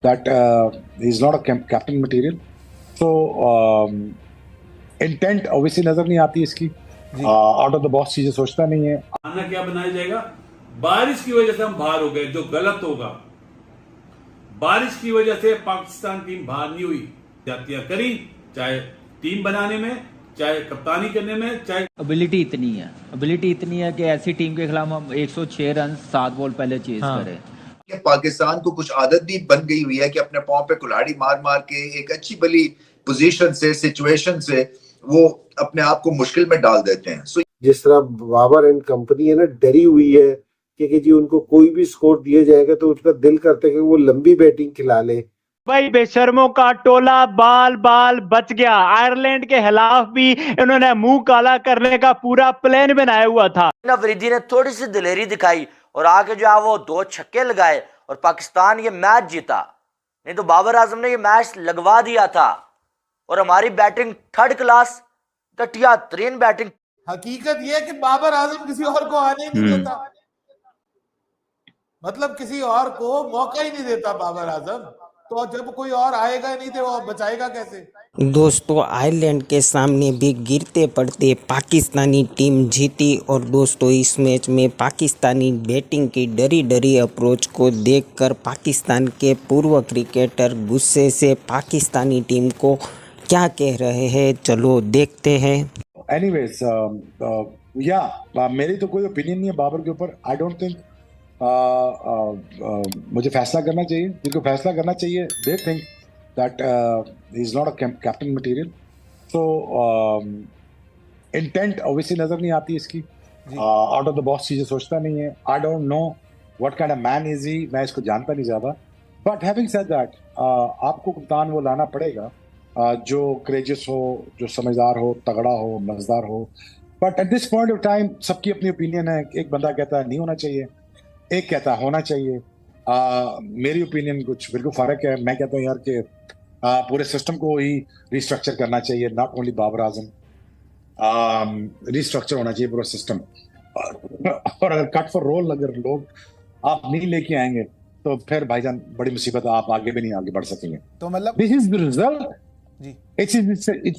that he's not a captain material. So intent obviously नजर नहीं आती इसकी, आउट ऑफ द बॉक्स चीजें सोचता नहीं है। खाना क्या बनाया जाएगा? बारिश की वजह से हम बाहर हो गए, जो गलत होगा। बारिश की वजह से पाकिस्तान टीम बाहर नहीं हुई, जातियां करी, चाहे टीम बनाने में, चाहे कप्तानी करने में, चाहे एबिलिटी इतनी है कि ऐसी टीम के खिलाफ हम 106 रन 7 बॉल पहले चेज करें। कि पाकिस्तान को कुछ आदत भी बन गई हुई है कि अपने पांव पे कुल्हाड़ी मार मार के एक अच्छी भली पोजीशन से, सिचुएशन से वो अपने आप को मुश्किल में डाल देते हैं। सो जिस तरह बाबर एंड कंपनी है ना, डरी हुई है कि जी उनको कोई भी स्कोर दिया जाएगा तो उसका दिल करता है कि वो लंबी बैटिंग खिला ले। भाई बेशर्मों का टोला बाल बाल बच गया। आयरलैंड के खिलाफ भी इन्होंने मुंह काला करने का पूरा प्लान बनाया हुआ था। अफरीदी ने थोड़ी सी दिलेरी दिखाई और आके जो है वो 2 छक्के लगाए और पाकिस्तान ये मैच जीता। नहीं तो बाबर आजम ने ये मैच लगवा दिया था। और हमारी बैटिंग थर्ड क्लास, घटिया तरीन बैटिंग। हकीकत यह है कि बाबर आजम किसी और को आने ही नहीं देता, मतलब किसी और को मौका ही नहीं देता बाबर आजम। तो जब कोई और आएगा नहीं तो वो बचाएगा कैसे? दोस्तों, आयरलैंड के सामने भी गिरते पड़ते पाकिस्तानी टीम जीती। और दोस्तों, इस मैच में पाकिस्तानी बैटिंग की डरी डरी अप्रोच को देखकर पाकिस्तान के पूर्व क्रिकेटर गुस्से से पाकिस्तानी टीम को क्या कह रहे हैं, चलो देखते हैं। एनीवेज मेरी तो कोई ओपिनियन नहीं है बाबर के ऊपर। आई डोंट थिंक मुझे फैसला करना चाहिए, जिनको फैसला करना चाहिए they think that he is not a captain material. So intent obviously नजर नहीं आती इसकी, आउट ऑफ द बॉक्स चीजें सोचता नहीं है। I don't know what kind of man is he, मैं इसको जानता नहीं ज्यादा। बट हैविंग सेड दैट, आपको कप्तान वो लाना पड़ेगा जो करेजियस हो, जो समझदार हो, तगड़ा हो, मजेदार हो। But at this point of time सबकी अपनी ओपिनियन है। एक बंदा कहता है नहीं होना चाहिए, एक कहता है होना चाहिए। मेरी ओपिनियन कुछ बिल्कुल फर्क है। मैं कहता हूँ यार कि पूरे सिस्टम को ही रिस्ट्रक्चर करना चाहिए, not only Babar Azam. Restructure होना चाहिए पूरा सिस्टम। और अगर कट फॉर रोल अगर लोग आप नहीं लेके आएंगे तो फिर भाईजान बड़ी मुसीबत है, आप आगे भी नहीं आगे बढ़ सकेंगे। तो मतलब this is the result, it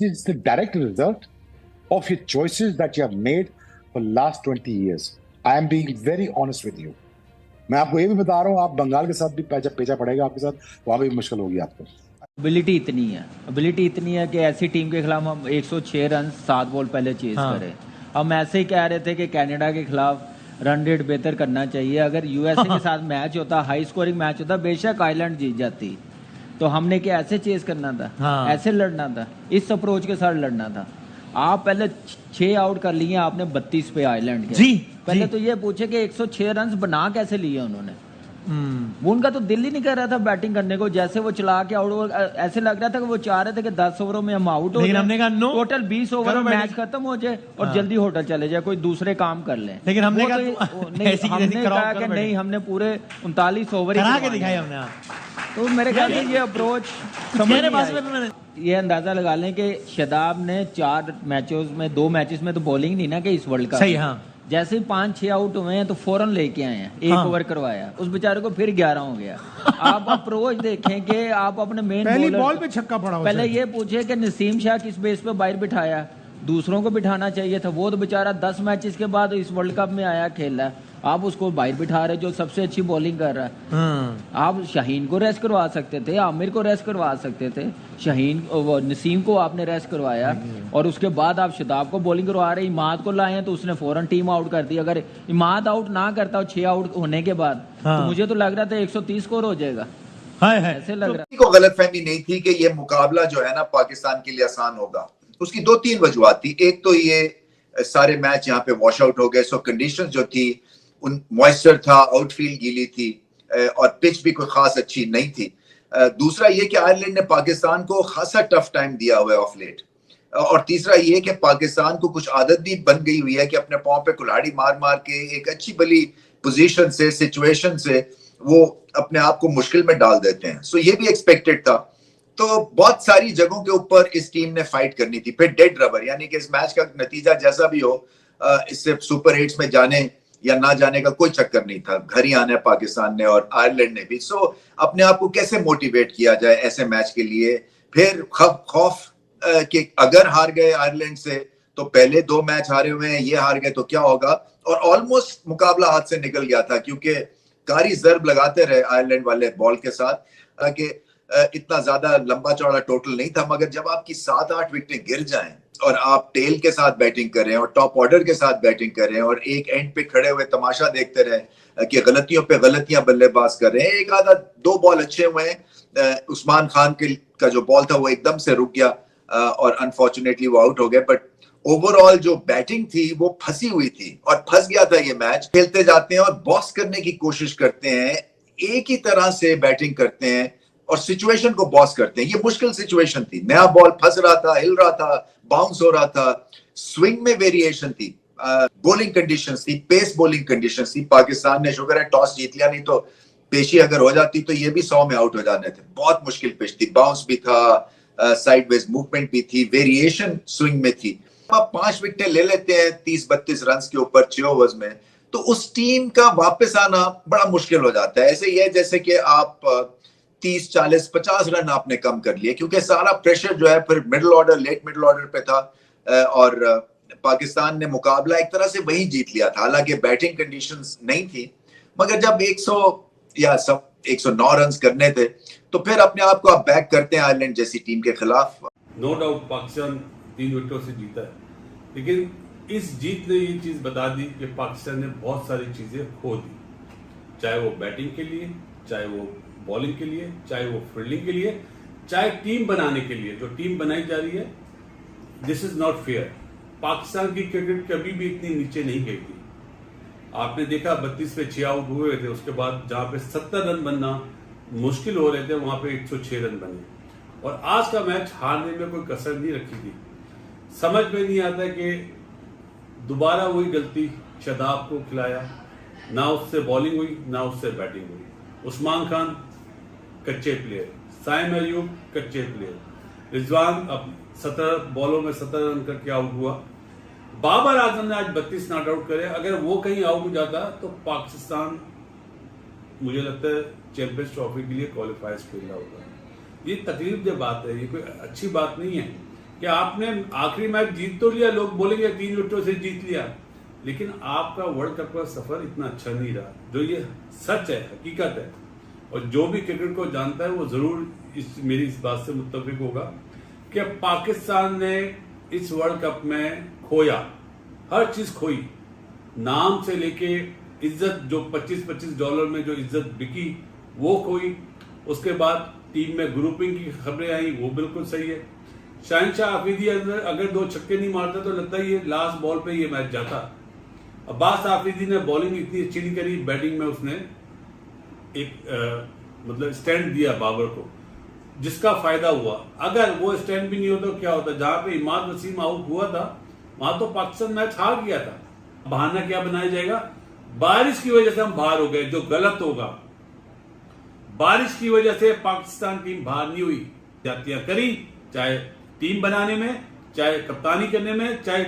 is the direct result of your choices that you have made for last 20 years. I am being very honest with you. मैं आपको ये भी बता रहा हूँ, आप बंगाल के साथ भी पेचा पड़ेगा आपके साथ, वहां भी मुश्किल होगी आपको। एबिलिटी इतनी है कि ऐसी टीम के खिलाफ हम 106 रन 7 बॉल पहले चेज करें। हम ऐसे ही कह रहे थे कि कनाडा के खिलाफ रन रेट बेहतर करना चाहिए। अगर यूएसए के साथ मैच होता, हाई स्कोरिंग मैच होता, बेशक आयरलैंड जीत जाती। तो हमने क्या ऐसे चेज करना था? ऐसे लड़ना था, इस अप्रोच के साथ लड़ना था। आप पहले 6 आउट कर लिए आपने 32 पे आयरलैंड के। पहले तो ये पूछे कि 106 रन बना कैसे लिए उन्होंने। वो उनका तो दिल ही नहीं कर रहा था बैटिंग करने को। जैसे वो चला के आउट, ऐसे लग रहा था कि वो चाह रहे थे कि 10 ओवरों में हम आउट हो जाए, हमने कहा नो, टोटल 20 ओवर में मैच खत्म हो जाए और जल्दी होटल चले जाए, कोई दूसरे काम कर लें। लेकिन हमने कहा कि नहीं, हमने पूरे 39 ओवर ही दिखाए हमने। तो मेरे ख्याल से ये अप्रोच ये अंदाजा लगा लें कि शदाब ने 4 मैचेस में 2 मैचेस में तो बॉलिंग नहीं ना कि इस वर्ल्ड कप। सही, हाँ। जैसे ही 5-6 आउट हुए हैं तो फौरन लेके आए हैं, 1 ओवर करवाया, उस बेचारे को फिर 11 हो गया। आप अप्रोच देखें कि आप अपने मेन पहली बॉल पे छक्का पड़ा। पहले ये पूछे कि नसीम शाह किस बेस पे बाहर बिठाया, दूसरों को बिठाना चाहिए था। वो तो बेचारा 10 मैचेस के बाद इस वर्ल्ड कप में आया, खेला। आप उसको बाहर बिठा रहे जो सबसे अच्छी बॉलिंग कर रहा है। आप शाहीन को रेस्ट करवा सकते थे, आमिर को रेस्ट करवा सकते थे, नसीम को आपने रेस्ट करवाया और उसके बाद आप शदाब को बॉलिंग करवा रहे। इमाद को लाए तो उसने फौरन टीम आउट कर दी। अगर इमाद आउट ना करता 6 आउट होने के बाद तो मुझे तो लग रहा था 130 स्कोर हो जाएगा। ऐसे लग रहा को गलतफहमी नहीं थी कि ये मुकाबला जो है ना पाकिस्तान के लिए आसान होगा। उसकी 2-3 वजूहत थी। एक तो ये सारे मैच यहाँ पे वॉश आउट हो गए, सो कंडीशंस जो थी उन मॉइस्चर था, आउटफील्ड गीली थी और पिच भी कोई खास अच्छी नहीं थी। दूसरा ये कि आयरलैंड ने पाकिस्तान को खासा टफ टाइम दिया हुआ है ऑफ लेट। और तीसरा ये कि पाकिस्तान को कुछ आदत भी बन गई हुई है कि अपने पांव पे कुल्हाड़ी मार मार के एक अच्छी भली पोजीशन से, सिचुएशन से वो अपने आप को मुश्किल में डाल देते हैं। सो ये भी एक्सपेक्टेड था। तो बहुत सारी जगहों के ऊपर इस टीम ने फाइट करनी थी। फिर डेड रबर, यानी कि इस मैच का नतीजा जैसा भी हो, इससे सुपर 8 में जाने या ना जाने का कोई चक्कर नहीं था, घर ही आना है पाकिस्तान ने और आयरलैंड ने भी। सो अपने आप को कैसे मोटिवेट किया जाए ऐसे मैच के लिए। फिर खौफ कि अगर हार गए आयरलैंड से तो पहले 2 मैच हारे हुए हैं, ये हार गए तो क्या होगा। और ऑलमोस्ट मुकाबला हाथ से निकल गया था क्योंकि कारी जर्ब लगाते रहे आयरलैंड वाले बॉल के साथ कि इतना ज्यादा लंबा चौड़ा टोटल नहीं था, मगर जब आपकी 7-8 विकेटें गिर जाएं और आप टेल के साथ बैटिंग कर रहे हैं और टॉप ऑर्डर के साथ बैटिंग कर रहे हैं और एक एंड पे खड़े हुए तमाशा देखते रहे कि गलतियों पे गलतियां बल्लेबाज कर रहे हैं। एक आधा 2 बॉल अच्छे हुए हैं, उस्मान खान का जो बॉल था वो एकदम से रुक गया और अनफॉर्चुनेटली वो आउट हो गए। बट ओवरऑल जो बैटिंग थी वो फंसी हुई थी और फंस गया था ये मैच। खेलते जाते हैं और बॉस करने की कोशिश करते हैं, एक ही तरह से बैटिंग करते हैं और सिचुएशन को बॉस करते हैं। ये मुश्किल सिचुएशन थी, नया बॉल फंस रहा था, हिल रहा था, बाउंस हो रहा था, स्विंग में वेरिएशन थी, बॉलिंग कंडीशंस थी, पेस बॉलिंग कंडीशंस थी। पाकिस्तान ने शुक्र है टॉस जीत लिया, नहीं तो पेशी अगर हो जाती तो ये भी 100 में आउट हो जाने थे। बहुत मुश्किल पिच थी, बाउंस भी था, साइडवेज मूवमेंट भी थी, वेरिएशन स्विंग में थी। आप 5 विकेटें ले लेते हैं 30-32 रन के ऊपर 6 ओवर्स में, तो उस टीम का वापस आना बड़ा मुश्किल हो जाता है। ऐसे ही है जैसे कि आप 30, 40, 50 रन आपने कम कर लिए, क्योंकि सारा प्रेशर जो है फिर middle order, late middle order पे था और पाकिस्तान ने मुकाबला एक तरह से वही जीत लिया था। हालांकि बैटिंग कंडीशंस नहीं थी, मगर जब 100 या 109 रन करने थे तो फिर अपने आप को आप बैक करते हैं आयरलैंड जैसी टीम के खिलाफ। नो डाउट पाकिस्तान 3 विकेटों से जीता है, लेकिन इस जीत ने ये चीज बता दी कि पाकिस्तान ने बहुत सारी चीजें खो दी, चाहे वो बैटिंग के लिए, चाहे वो बॉलिंग के लिए, चाहे वो फील्डिंग के लिए, चाहे टीम बनाने के लिए। जो टीम बनाई जा रही है, this is not fair. Pakistan की क्रिकेट कभी भी इतनी नीचे नहीं गई थी। आपने देखा 32 पे 6 आउट हुए थे, उसके बाद जहां पे 70 रन बनना मुश्किल हो रहे थे वहां पे 106 रन बने। और आज का मैच हारने में कोई कसर नहीं रखी थी। समझ में नहीं आता कि दोबारा वही गलती शादाब को खिलाया, ना उससे बॉलिंग हुई ना उससे बैटिंग हुई। उस्मान खान कच्चे प्लेयर, साइम अयूब कच्चे प्लेयर, रिजवान अब 17 बॉलों में 17 रन करके आउट हुआ। बाबर आजम ने आज 32 नॉट आउट करे, अगर वो कहीं आउट हो जाता तो पाकिस्तान मुझे लगता है चैंपियंस ट्रॉफी के लिए क्वालिफायर्स खेलना होगा। ये तकलीफदेह बात है, ये कोई अच्छी बात नहीं है कि आपने आखिरी मैच जीत तो लिया, लोग बोलेंगे 3 विकेटों से जीत लिया, लेकिन आपका वर्ल्ड कप का सफर इतना अच्छा नहीं रहा। जो ये सच है, हकीकत है, और जो भी क्रिकेट को जानता है वो जरूर मेरी इस बात से मुत्तफिक होगा कि पाकिस्तान ने इस वर्ल्ड कप में खोया, हर चीज खोई, नाम से लेके इज्जत, जो $25-25 में जो इज्जत बिकी वो खोई। उसके बाद टीम में ग्रुपिंग की खबरें आई, वो बिल्कुल सही है। शहनशाह आफरीदी अगर 2 छक्के नहीं मारता तो लगता है ये लास्ट बॉल पे ये मैच जाता। अब्बास आफरीदी ने बॉलिंग इतनी अच्छी नहीं करी, बैटिंग में उसने एक मतलब स्टैंड दिया बाबर को, जिसका फायदा हुआ। अगर वो स्टैंड भी नहीं होता तो क्या होता? जहां पे इमाद वसीम आउट हुआ था वहां तो पाकिस्तान मैच हार गया था। बहाना क्या बनाया जाएगा? बारिश की वजह से हम बाहर हो गए, जो गलत होगा। बारिश की वजह से पाकिस्तान टीम बाहर नहीं हुई, जातियां करी, चाहे टीम बनाने में, चाहे कप्तानी करने में, चाहे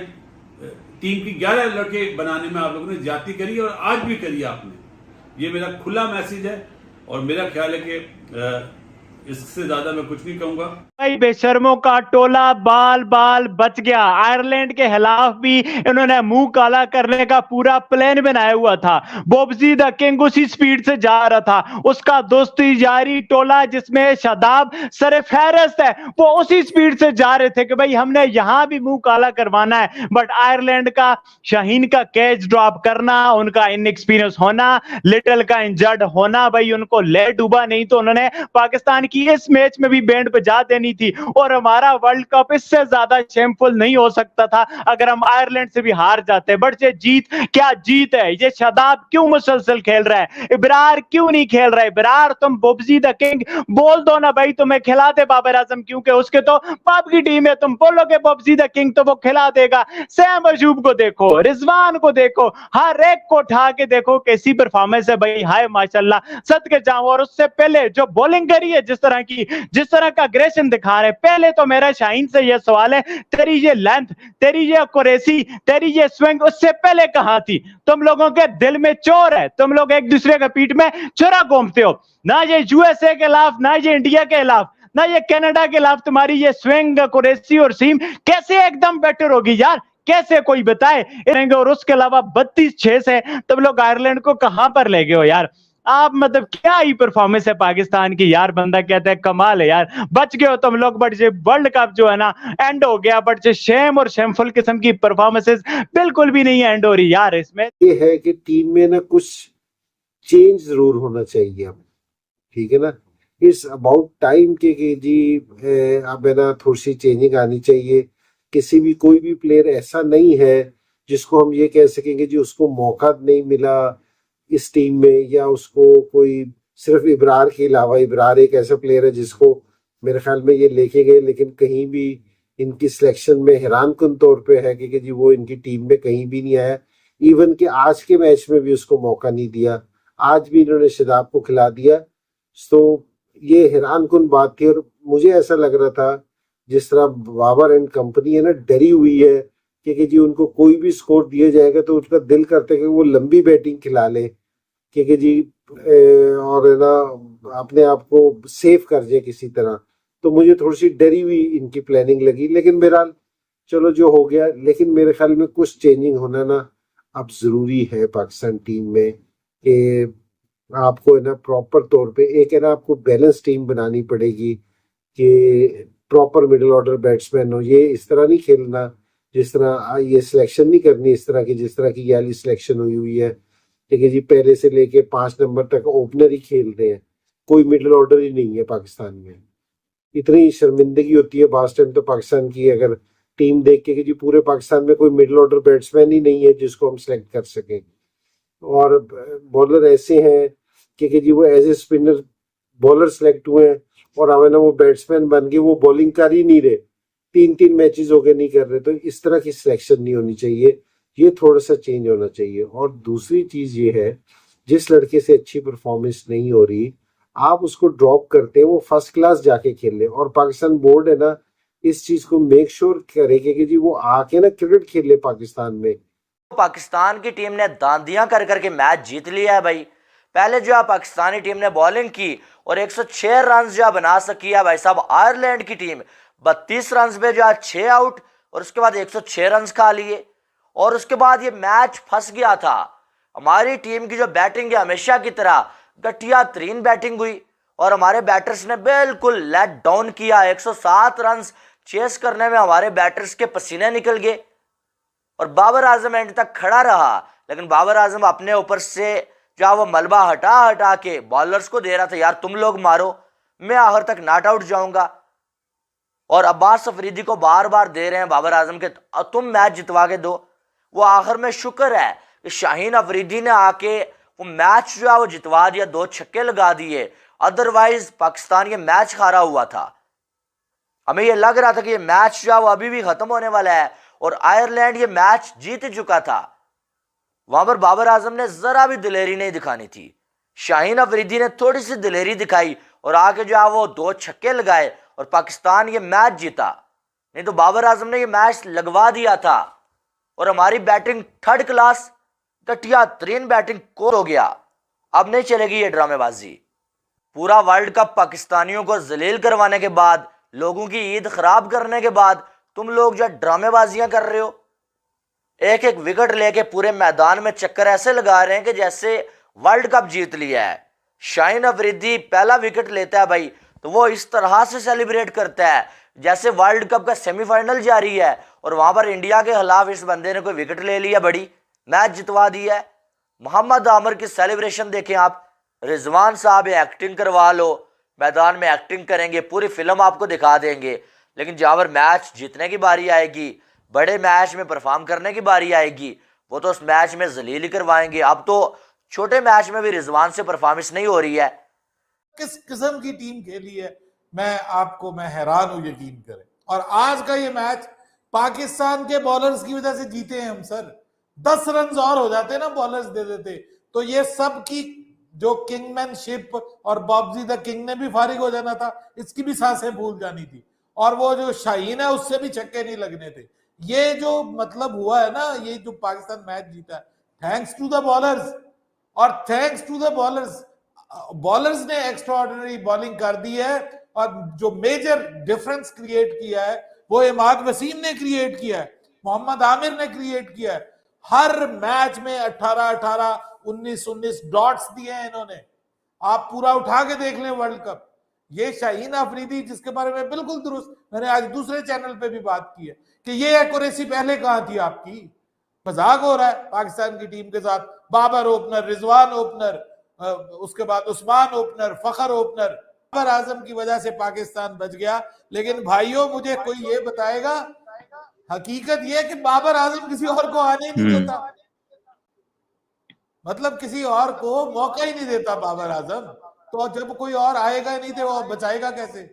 टीम की 11 लड़के बनाने में आप लोगों ने जाति करी, और आज भी करी आपने। ये मेरा खुला मैसेज है और मेरा ख्याल है कि इससे ज्यादा मैं कुछ नहीं कहूंगा। भाई बेशर्मों का टोला बाल बाल बच गया। आयरलैंड के खिलाफ भी इन्होंने मुंह काला करने का पूरा प्लान बनाया हुआ था। बॉब्जी द किंग उसी स्पीड से जा रहा था, उसका दोस्ती जारी टोला जिसमें शादाब सरफहरिस्त है, वो उसी स्पीड से जा रहे थे कि भाई हमने यहां भी मुंह काला करवाना है। बट आयरलैंड का शाहीन का कैच ड्रॉप करना, उनका इनएक्सपीरियंस होना, लिटल का इंजर्ड होना, भाई उनको ले डूबा, नहीं तो उन्होंने पाकिस्तान की इस मैच में भी बैंड बजा देनी थी। और हमारा वर्ल्ड कप इससे ज्यादा शेमफुल नहीं हो सकता था अगर हम आयरलैंड से भी हार जाते। बट ये जीत क्या जीत है? ये शादाब क्यों मुसलसल खेल रहा है? इब्रार क्यों नहीं खेल रहा है? इब्रार तुम बॉब्जी द किंग बोल दो ना भाई, तुम्हें खिला दे बाबर आजम, क्योंकि उसके तो बाप की टीम है। तुम बोलोगे बॉब्जी द किंग तो वो खिला देगा। सैम अयूब को देखो, रिजवान को देखो, हर एक को उठा के देखो कैसी परफॉर्मेंस है भाई। हाय माशाल्लाह, सदके जाऊं। और उससे पहले जो बॉलिंग करी है जिस जिस तरह का अग्रेशन दिखा रहे। पहले तो मेरा शाहीन से यह सवाल है, तेरी ये लेंथ, तेरी ये एक्यूरेसी, तेरी ये स्विंग उससे पहले कहां थी? तुम लोगों के दिल में चोर है, तुम लोग एक दूसरे के पीठ में छुरा घूमते हो। ना ये यूएसए के खिलाफ, ना ये इंडिया के खिलाफ, ना ये कनाडा के खिलाफ तुम्हारी ये स्विंग, एक्यूरेसी और सीम कैसे एकदम बेटर होगी यार? कैसे कोई बताए? और उसके अलावा 32-6 से तुम लोग आयरलैंड को कहां पर ले गए हो यार? आप मतलब क्या ही परफॉर्मेंस है पाकिस्तान की यार। बंदा कहता है कमाल है यार, बच गए हो तुम लोग। बट जो वर्ल्ड कप जो है ना एंड हो गया, बट जो शेम और शेमफुल किस्म की परफॉर्मेंसेस बिल्कुल भी नहीं एंड हो रही यार। इसमें ये है कि टीम में ना कुछ चेंज जरूर होना चाहिए अब, ठीक है ना। इट्स अबाउट टाइम के जी अब है ना थोड़ी सी चेंजिंग आनी चाहिए। किसी भी कोई भी प्लेयर ऐसा नहीं है जिसको हम ये कह सकेंगे जी उसको मौका नहीं मिला इस टीम में, या उसको कोई सिर्फ इब्रार के अलावा, इब्रार एक ऐसा प्लेयर है जिसको मेरे ख्याल में ये लेके गए लेकिन कहीं भी इनकी सिलेक्शन में हैरान कुन तौर पे है कि जी वो इनकी टीम में कहीं भी नहीं आया। इवन कि आज के मैच में भी उसको मौका नहीं दिया, आज भी इन्होंने शादाब को खिला दिया। तो ये हैरान कुन बात थी। और मुझे ऐसा लग रहा था जिस तरह बाबर एंड कंपनी है ना डरी हुई है कि जी उनको कोई भी स्कोर दिया जाएगा तो उसका दिल करता है कि वो लंबी बैटिंग खिला ले कि जी और है ना अपने आप को सेव कर जाए किसी तरह। तो मुझे थोड़ी सी डरी हुई इनकी प्लानिंग लगी, लेकिन बहरहाल चलो जो हो गया। लेकिन मेरे ख्याल में कुछ चेंजिंग होना ना अब जरूरी है पाकिस्तान टीम में कि आपको है ना प्रॉपर तौर पे एक है ना आपको बैलेंस टीम बनानी पड़ेगी कि प्रॉपर मिडिल ऑर्डर बैट्समैन हो। ये इस तरह नहीं खेलना जिस तरह ये सिलेक्शन नहीं करनी इस तरह की जिस तरह की ये सिलेक्शन हुई है, ठीक है जी। पहले से लेके 5 नंबर तक ओपनर ही खेल रहे हैं, कोई मिडिल ऑर्डर ही नहीं है पाकिस्तान में। इतनी शर्मिंदगी होती है बास टाइम तो पाकिस्तान की अगर टीम देख के कि जी पूरे पाकिस्तान में कोई मिडिल ऑर्डर बैट्समैन ही नहीं है जिसको हम सिलेक्ट कर सकें। और बॉलर ऐसे हैं कि जी वो as a spinner bowler select हुए हैं और हमें ना वो बैट्समैन बन गए, वो बॉलिंग कर ही नहीं रहे, 3-3 मैचेस हो गए नहीं कर रहे। तो इस तरह की सिलेक्शन नहीं होनी चाहिए, ये थोड़ा सा चेंज होना चाहिए। और दूसरी चीज ये है जिस लड़के से अच्छी परफॉर्मेंस नहीं हो रही आप उसको ड्रॉप करते हैं, वो फर्स्ट क्लास जाके खेले। और पाकिस्तान बोर्ड है ना इस चीज को मेक श्योर करेगी कि जी वो आके ना क्रिकेट खेले पाकिस्तान में। पाकिस्तान की टीम ने दांदियां कर करके मैच जीत लिया है भाई। पहले जो है पाकिस्तानी टीम ने बॉलिंग की और 106 रन जो बना सकी है भाई साहब। आयरलैंड की टीम 32 रन पे जो है 6 आउट और उसके बाद 106 रन खा लिए और उसके बाद ये मैच फंस गया था। हमारी टीम की जो बैटिंग है हमेशा की तरह घटिया तरीन बैटिंग हुई और हमारे बैटर्स ने बिल्कुल लेट डाउन किया। 107 रन चेस करने में हमारे बैटर्स के पसीने निकल गए और बाबर आजम एंड तक खड़ा रहा, लेकिन बाबर आजम अपने ऊपर से जो वो मलबा हटा हटा के बॉलर्स को दे रहा था, यार तुम लोग मारो, मैं आखिर तक नॉट आउट जाऊंगा। और अब्बास अफरीदी को बार बार दे रहे हैं बाबर आजम के तुम मैच जितवा के दो। वो आखिर में शुक्र है कि शाहीन अफरीदी ने आके वो मैच जो है वो जितवा दिया, 2 छक्के लगा दिए, अदरवाइज पाकिस्तान ये मैच हारा हुआ था। हमें ये लग रहा था कि ये मैच जो है वो अभी भी खत्म होने वाला है और आयरलैंड ये मैच जीत चुका था। वहां पर बाबर आजम ने जरा भी दिलेरी नहीं दिखानी थी। शाहीन अफरीदी ने थोड़ी सी दिलेरी दिखाई और आके जो है वो 2 छक्के लगाए और पाकिस्तान ये मैच जीता। नहीं तो बाबर आजम ने ये मैच लगवा दिया था और हमारी बैटिंग थर्ड क्लास घटिया तरीन बैटिंग को हो गया। अब नहीं चलेगी ये ड्रामेबाजी। पूरा वर्ल्ड कप पाकिस्तानियों को जलील करवाने के बाद, लोगों की ईद खराब करने के बाद तुम लोग जो ड्रामेबाजियां कर रहे हो, एक एक विकेट लेके पूरे मैदान में चक्कर ऐसे लगा रहे हैं कि जैसे वर्ल्ड कप जीत लिया है। शाहीन अफरीदी पहला विकेट लेता है भाई तो वो इस तरह से सेलिब्रेट करता है जैसे वर्ल्ड कप का सेमीफाइनल जारी है और वहां पर इंडिया के खिलाफ इस बंदे ने कोई विकेट ले लिया, बड़ी मैच जितवा दिया है। मोहम्मद आमिर की सेलिब्रेशन देखें आप, रिजवान साहब एक्टिंग करवा लो, मैदान में एक्टिंग करेंगे, पूरी फिल्म आपको दिखा देंगे, लेकिन जहाँ मैच जीतने की बारी आएगी, बड़े मैच में परफॉर्म करने की बारी आएगी, वो तो उस मैच में जलील ही करवाएंगे। अब तो छोटे मैच में भी रिजवान से परफॉर्मेंस नहीं हो रही है। किस किस्म की टीम खेली है मैं हैरान हूं, यकीन करें। और आज का ये मैच पाकिस्तान के बॉलर्स की वजह से जीते हैं हम सर। 10 रन और हो जाते ना बॉलर्स दे देते तो ये सब की जो किंगमैनशिप, और बॉब्जी द किंग ने भी फारिग हो जाना था, इसकी भी सांसें भूल जानी थी, और वो जो शाहीन है उससे भी छक्के नहीं लगने थे। ये जो मतलब हुआ है ना, ये जो पाकिस्तान मैच जीता है, थैंक्स टू द बॉलर्स, और thanks to the bowlers. Bowlers ने एक्स्ट्राऑर्डिनरी बॉलिंग कर दी है, और जो मेजर डिफरेंस क्रिएट किया है वो इमाद वसीम ने क्रिएट किया है, मोहम्मद आमिर ने क्रिएट किया है। हर मैच में 18-18, 19-19 डॉट्स दिए हैं इन्होंने। आप पूरा उठा के देख लें वर्ल्ड कप। ये शाहीन अफरीदी, जिसके बारे में बिल्कुल दुरुस्त मैंने आज दूसरे चैनल पे भी बात की है कि ये एक्यूरेसी पहले कहां थी आपकी। मजाक हो रहा है पाकिस्तान की टीम के साथ। बाबर ओपनर, रिजवान ओपनर, उसके बाद उस्मान ओपनर, फखर ओपनर। बाबर आजम की वजह से पाकिस्तान बच गया। लेकिन भाइयों, मुझे कोई ये बताएगा, हकीकत ये है कि बाबर आजम किसी और को आने ही नहीं देता, मतलब किसी और को मौका ही नहीं देता बाबर आजम। तो जब कोई और आएगा ही नहीं तो वो बचाएगा कैसे?